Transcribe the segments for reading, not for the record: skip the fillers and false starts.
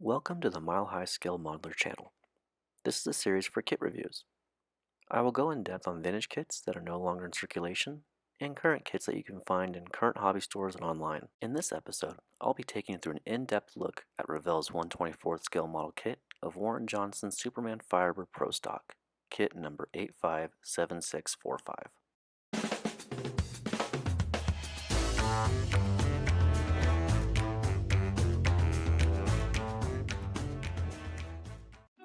Welcome to the Mile High Scale Modeler channel. This is a series for kit reviews. I will go in depth on vintage kits that are no longer in circulation and current kits that you can find in current hobby stores and online. In this episode, I'll be taking you through an in-depth look at Revell's 1/24th scale model kit of Warren Johnson's Superman Firebird Pro Stock, kit number 857645.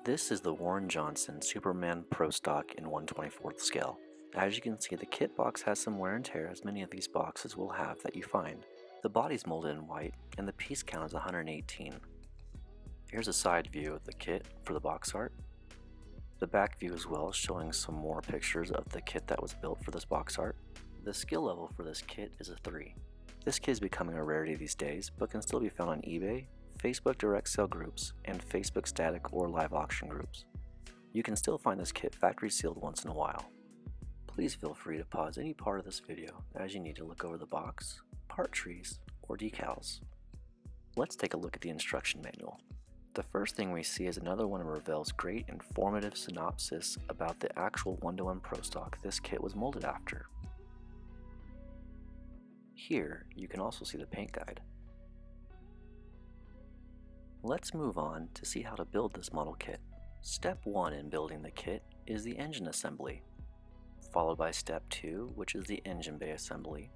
This is the Warren Johnson Superman Pro Stock in 1/24th scale. As you can see, the kit box has some wear and tear, as many of these boxes will have that you find. The body's molded in white and the piece count is 118. Here's a side view of the kit for the box art. The back view as well, showing some more pictures of the kit that was built for this box art. The skill level for this kit is a 3. This kit is becoming a rarity these days, but can still be found on eBay, Facebook direct sale groups, and Facebook static or live auction groups. You can still find this kit factory sealed once in a while. Please feel free to pause any part of this video as you need to look over the box, part trees, or decals. Let's take a look at the instruction manual. The first thing we see is another one of Revell's great informative synopsis about the actual 1:1 Pro Stock this kit was molded after. Here you can also see the paint guide. Let's move on to see how to build this model kit. Step 1 in building the kit is the engine assembly, followed by step 2, which is the engine bay assembly.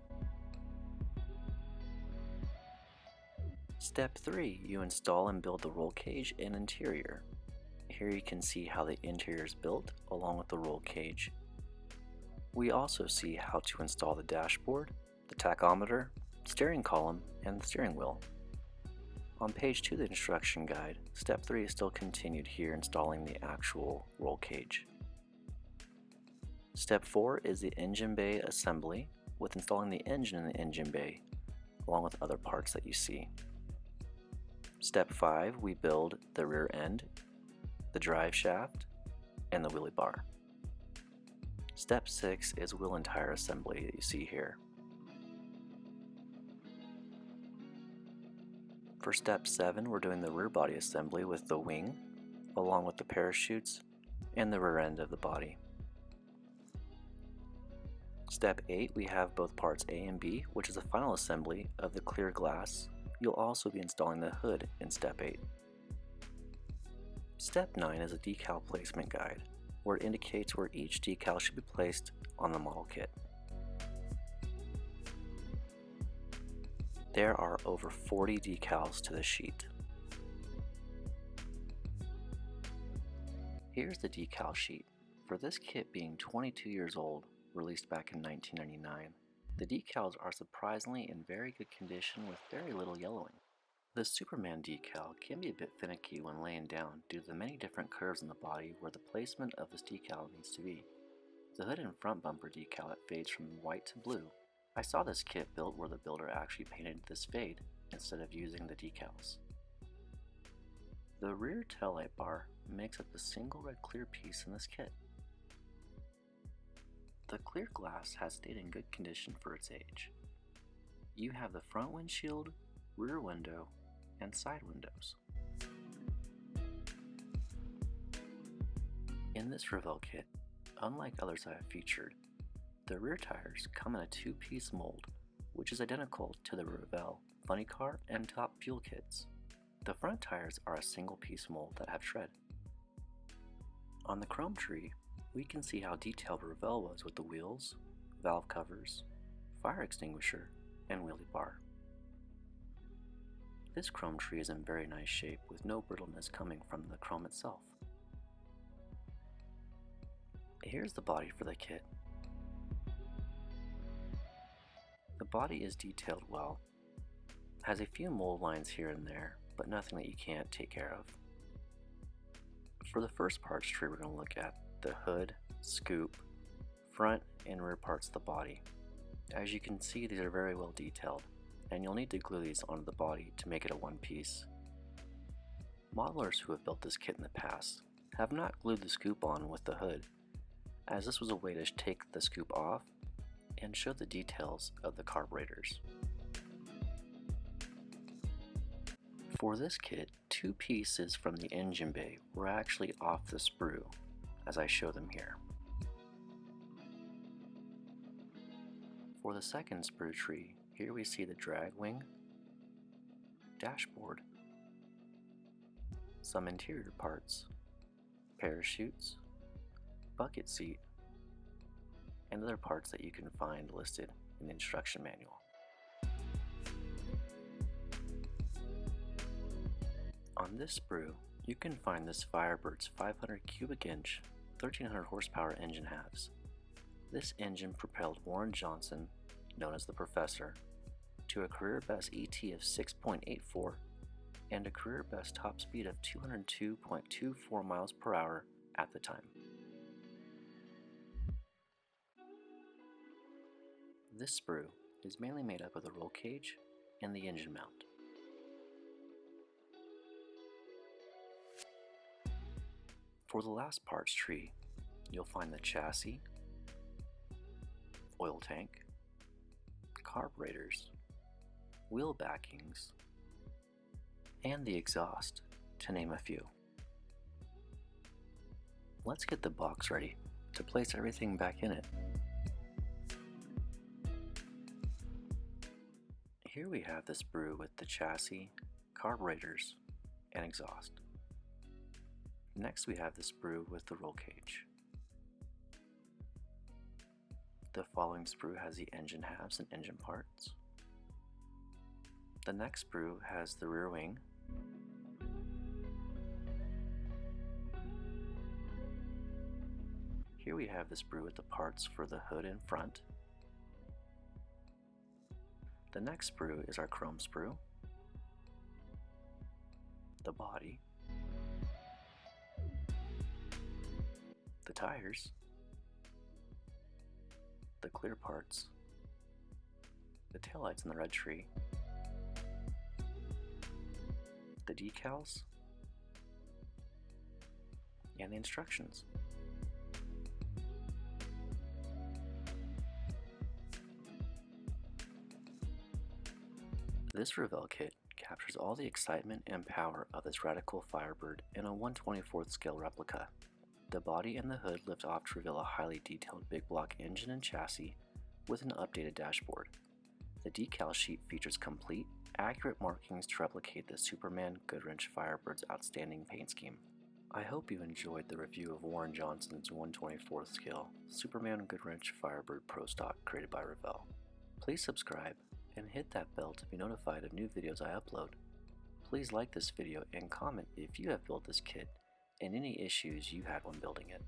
Step 3, you install and build the roll cage and interior. Here you can see how the interior is built along with the roll cage. We also see how to install the dashboard, the tachometer, steering column, and the steering wheel. On page 2 of the instruction guide, step 3 is still continued here, installing the actual roll cage. Step 4 is the engine bay assembly, with installing the engine in the engine bay, along with other parts that you see. Step 5, we build the rear end, the drive shaft, and the wheelie bar. Step 6 is wheel and tire assembly that you see here. For step 7, we're doing the rear body assembly with the wing, along with the parachutes and the rear end of the body. Step 8, we have both parts A and B, which is the final assembly of the clear glass. You'll also be installing the hood in step 8. Step 9 is a decal placement guide, where it indicates where each decal should be placed on the model kit. There are over 40 decals to the sheet. Here's the decal sheet. For this kit being 22 years old, released back in 1999, the decals are surprisingly in very good condition with very little yellowing. The Superman decal can be a bit finicky when laying down due to the many different curves in the body where the placement of this decal needs to be. The hood and front bumper decal that fades from white to blue. I saw this kit built where the builder actually painted this fade instead of using the decals. The rear taillight bar makes up the single red clear piece in this kit. The clear glass has stayed in good condition for its age. You have the front windshield, rear window, and side windows. In this Revell kit, unlike others I have featured, the rear tires come in a 2-piece mold, which is identical to the Revell Funny Car and Top Fuel kits. The front tires are a single-piece mold that have tread. On the chrome tree, we can see how detailed Revell was with the wheels, valve covers, fire extinguisher, and wheelie bar. This chrome tree is in very nice shape with no brittleness coming from the chrome itself. Here's the body for the kit. The body is detailed well, has a few mold lines here and there, but nothing that you can't take care of. For the first parts tree, we're going to look at the hood, scoop, front and rear parts of the body. As you can see, these are very well detailed, and you'll need to glue these onto the body to make it a one piece. Modelers who have built this kit in the past have not glued the scoop on with the hood, as this was a way to take the scoop off and show the details of the carburetors. For this kit, 2 pieces from the engine bay were actually off the sprue, as I show them here. For the second sprue tree, here we see the drag wing, dashboard, some interior parts, parachutes, bucket seat, and other parts that you can find listed in the instruction manual. On this sprue, you can find this Firebird's 500 cubic inch, 1300 horsepower engine halves. This engine propelled Warren Johnson, known as the Professor, to a career best ET of 6.84 and a career best top speed of 202.24 miles per hour at the time. This sprue is mainly made up of the roll cage and the engine mount. For the last parts tree, you'll find the chassis, oil tank, carburetors, wheel backings, and the exhaust, to name a few. Let's get the box ready to place everything back in it. Here we have the sprue with the chassis, carburetors, and exhaust. Next we have the sprue with the roll cage. The following sprue has the engine halves and engine parts. The next sprue has the rear wing. Here we have the sprue with the parts for the hood and front. The next sprue is our chrome sprue, the body, the tires, the clear parts, the taillights in the red tree, the decals, and the instructions. This Revell kit captures all the excitement and power of this radical Firebird in a 1/24th scale replica. The body and the hood lift off to reveal a highly detailed big block engine and chassis with an updated dashboard. The decal sheet features complete, accurate markings to replicate the Superman Goodwrench Firebird's outstanding paint scheme. I hope you enjoyed the review of Warren Johnson's 1/24th scale Superman Goodwrench Firebird Pro Stock created by Revell. Please subscribe and hit that bell to be notified of new videos I upload. Please like this video and comment if you have built this kit and any issues you had when building it.